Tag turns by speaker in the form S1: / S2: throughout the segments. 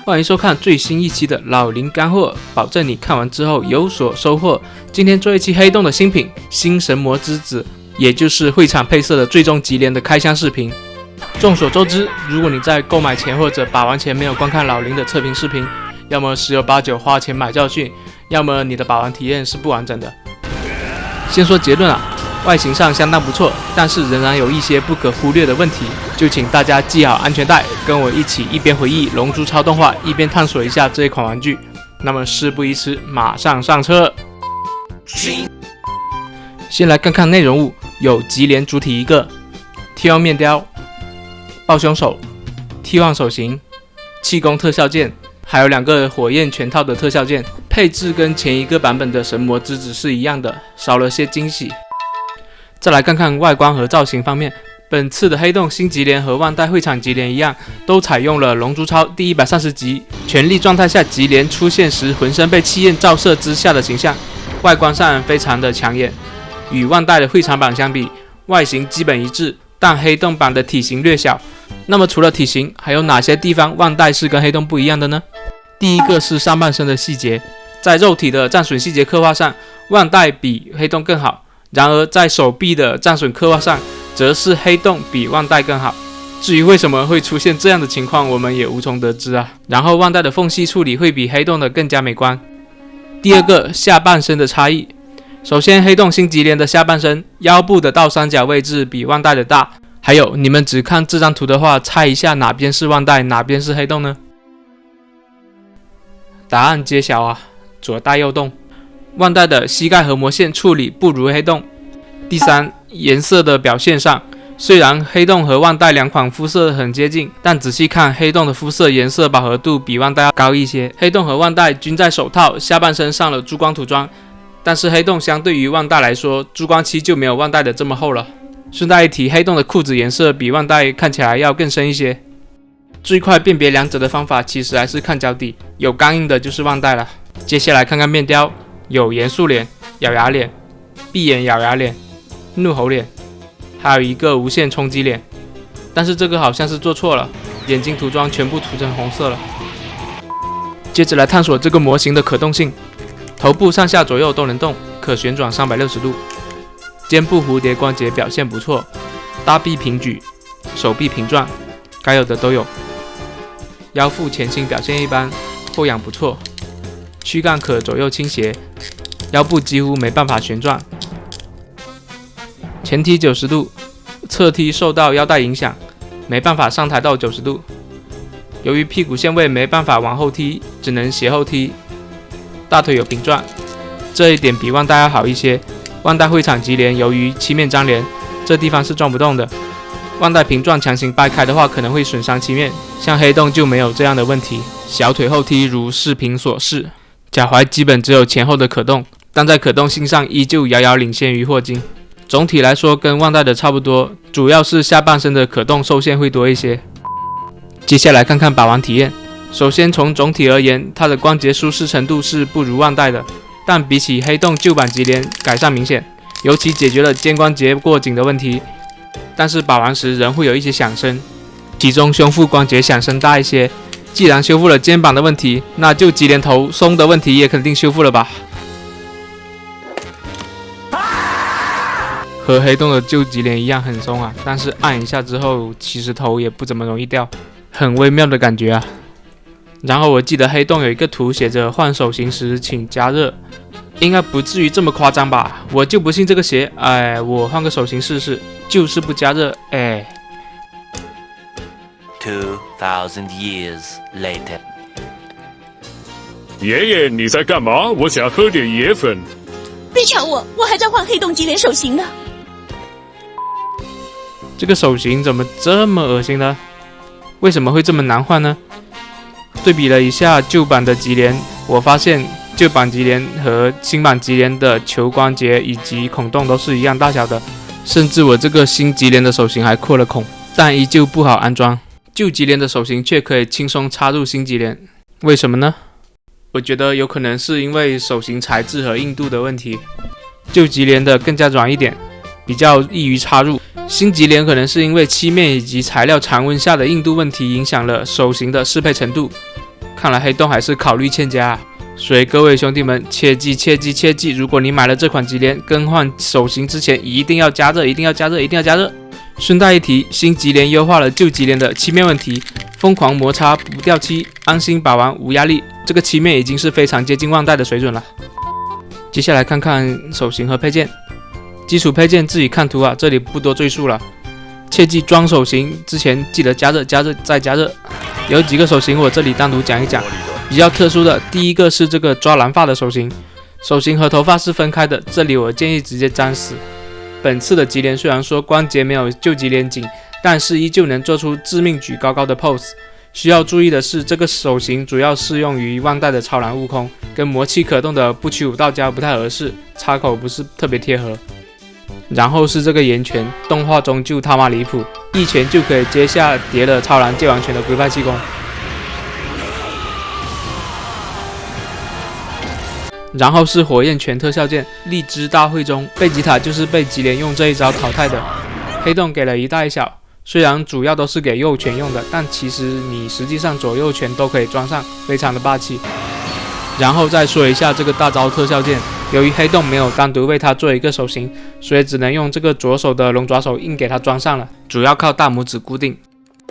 S1: 欢迎收看最新一期的老林干货，保证你看完之后有所收获。今天做一期黑洞的新品新神魔之子，也就是会场配色的最终极联的开箱视频。众所周知，如果你在购买前或者把玩前没有观看老林的测评视频，要么十有八九花钱买教训，要么你的把玩体验是不完整的。先说结论外形上相当不错，但是仍然有一些不可忽略的问题，就请大家系好安全带，跟我一起一边回忆《龙珠超》动画，一边探索一下这一款玩具。那么事不宜迟，马上上车。先来看看内容物，有极联主体一个 T1 面雕、抱胸手、T1 手型、气功特效剑，还有2个火焰全套的特效剑，配置跟前一个版本的神魔之子是一样的，少了些惊喜。再来看看外观和造型方面，本次的黑洞新极联和万代会场极联一样，都采用了《龙珠超》第130集全力状态下极联出现时浑身被气焰照射之下的形象，外观上非常的抢眼。与万代的会场版相比，外形基本一致，但黑洞版的体型略小。那么除了体型，还有哪些地方万代是跟黑洞不一样的呢？第一个是上半身的细节，在肉体的战损细节刻画上，万代比黑洞更好。然而在手臂的战损刻画上，则是黑洞比万代更好。至于为什么会出现这样的情况，我们也无从得知啊。然后万代的缝隙处理会比黑洞的更加美观。第二个，下半身的差异。首先，黑洞新极联的下半身腰部的倒三角位置比万代的大。还有，你们只看这张图的话，猜一下哪边是万代，哪边是黑洞呢？答案揭晓左大右洞。万代的膝盖和膜线处理不如黑洞。第三，颜色的表现上，虽然黑洞和万代2款肤色很接近，但仔细看，黑洞的肤色颜色饱和度比万代要高一些。黑洞和万代均在手套、下半身上了珠光涂装，但是黑洞相对于万代来说，珠光漆就没有万代的这么厚了。顺带一提，黑洞的裤子颜色比万代看起来要更深一些。最快辨别两者的方法其实还是看脚底，有刚硬的就是万代了。接下来看看面雕，有严肃脸、咬牙脸、闭眼咬牙脸、怒吼脸，还有一个无限冲击脸。但是这个好像是做错了，眼睛涂装全部涂成红色了。接着来探索这个模型的可动性，头部上下左右都能动，可旋转360度。肩部蝴蝶关节表现不错，大臂平举，手臂平转，该有的都有。腰腹前倾表现一般，后仰不错。躯干可左右倾斜，腰部几乎没办法旋转。前踢90度，侧踢受到腰带影响，没办法上抬到90度。由于屁股线位没办法往后踢，只能斜后踢。大腿有平转，这一点比万代要好一些。万代会场极联由于漆面粘连，这地方是转不动的。万代平转强行掰开的话，可能会损伤漆面，像黑洞就没有这样的问题。小腿后踢如视频所示，脚踝基本只有前后的可动，但在可动性上依旧遥遥领先于霍金。总体来说跟万代的差不多，主要是下半身的可动受限会多一些。接下来看看把玩体验。首先从总体而言，它的关节舒适程度是不如万代的，但比起黑洞旧版极联改善明显，尤其解决了肩关节过紧的问题。但是把玩时仍会有一些响声，其中胸腹关节响声大一些。既然修复了肩膀的问题，那就极联头松的问题也肯定修复了吧。和黑洞的旧极联一样很松但是按一下之后，其实头也不怎么容易掉，很微妙的感觉然后我记得黑洞有一个图写着换手型时请加热，应该不至于这么夸张吧？我就不信这个邪，我换个手型试试，就是不加热
S2: 2000 years later。
S3: 爷爷，你在干嘛？我想喝点野粉。
S4: 别抢我，我还在换黑洞极联手型呢。
S1: 这个手型怎么这么恶心呢？为什么会这么难换呢？对比了一下旧版的极联，我发现旧版极联和新版极联的球关节以及孔洞都是一样大小的，甚至我这个新极联的手型还扩了孔，但依旧不好安装。旧极联的手型却可以轻松插入新极联，为什么呢？我觉得有可能是因为手型材质和硬度的问题，旧极联的更加软一点，比较易于插入，新级联可能是因为漆面以及材料常温下的硬度问题影响了手型的适配程度，看来黑洞还是考虑欠佳啊。所以各位兄弟们，切记切记切记，如果你买了这款级联，更换手型之前一定要加热，一定要加热，一定要加热。顺带一提，新级联优化了旧级联的漆面问题，疯狂摩擦不掉漆，安心把玩无压力。这个漆面已经是非常接近万代的水准了。接下来看看手型和配件，基础配件自己看图啊，这里不多赘述了。切记装手型之前记得加热加热再加热。有几个手型我这里单独讲一讲。比较特殊的第一个是这个抓蓝发的手型，手型和头发是分开的，这里我建议直接粘死。本次的级联虽然说关节没有旧级联紧，但是依旧能做出致命举高高的 pose。需要注意的是，这个手型主要适用于万代的超蓝悟空，跟魔气可动的不屈武道家不太合适，插口不是特别贴合。然后是这个岩拳，动画中就他妈离谱，一拳就可以接下叠了超蓝界王拳的龟派气功。然后是火焰拳特效键，荔枝大会中贝吉塔就是被吉连用这一招淘汰的。黑洞给了一大一小，虽然主要都是给右拳用的，但其实你实际上左右拳都可以装上，非常的霸气。然后再说一下这个大招特效键，由于黑洞没有单独为它做一个手型，所以只能用这个左手的龙爪手硬给它装上了，主要靠大拇指固定。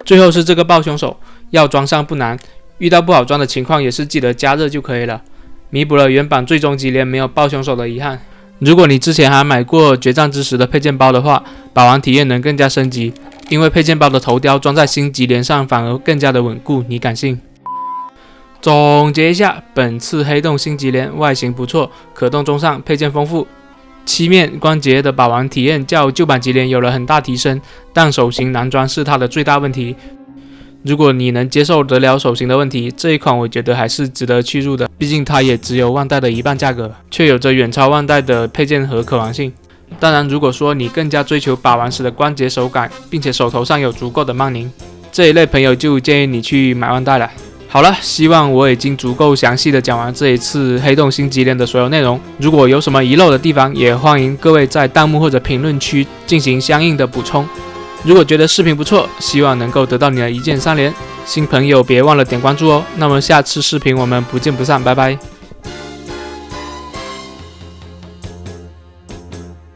S1: 最后是这个抱胸手，要装上不难，遇到不好装的情况也是记得加热就可以了。弥补了原版最终级联没有抱胸手的遗憾。如果你之前还买过决战之时的配件包的话，把玩体验能更加升级，因为配件包的头雕装在新级联上反而更加的稳固，你敢信？总结一下，本次黑洞新级联外形不错，可动中上，配件丰富，漆面关节的把玩体验较旧版级联有了很大提升，但手型难装是它的最大问题。如果你能接受得了手型的问题，这一款我觉得还是值得去入的，毕竟它也只有万代的一半价格，却有着远超万代的配件和可玩性。当然，如果说你更加追求把玩时的关节手感，并且手头上有足够的慢宁，这一类朋友就建议你去买万代了。好了，希望我已经足够详细的讲完这一次黑洞新级联的所有内容。如果有什么遗漏的地方，也欢迎各位在弹幕或者评论区进行相应的补充。如果觉得视频不错，希望能够得到你的一键三连。新朋友别忘了点关注哦。那么下次视频我们不见不散，拜拜。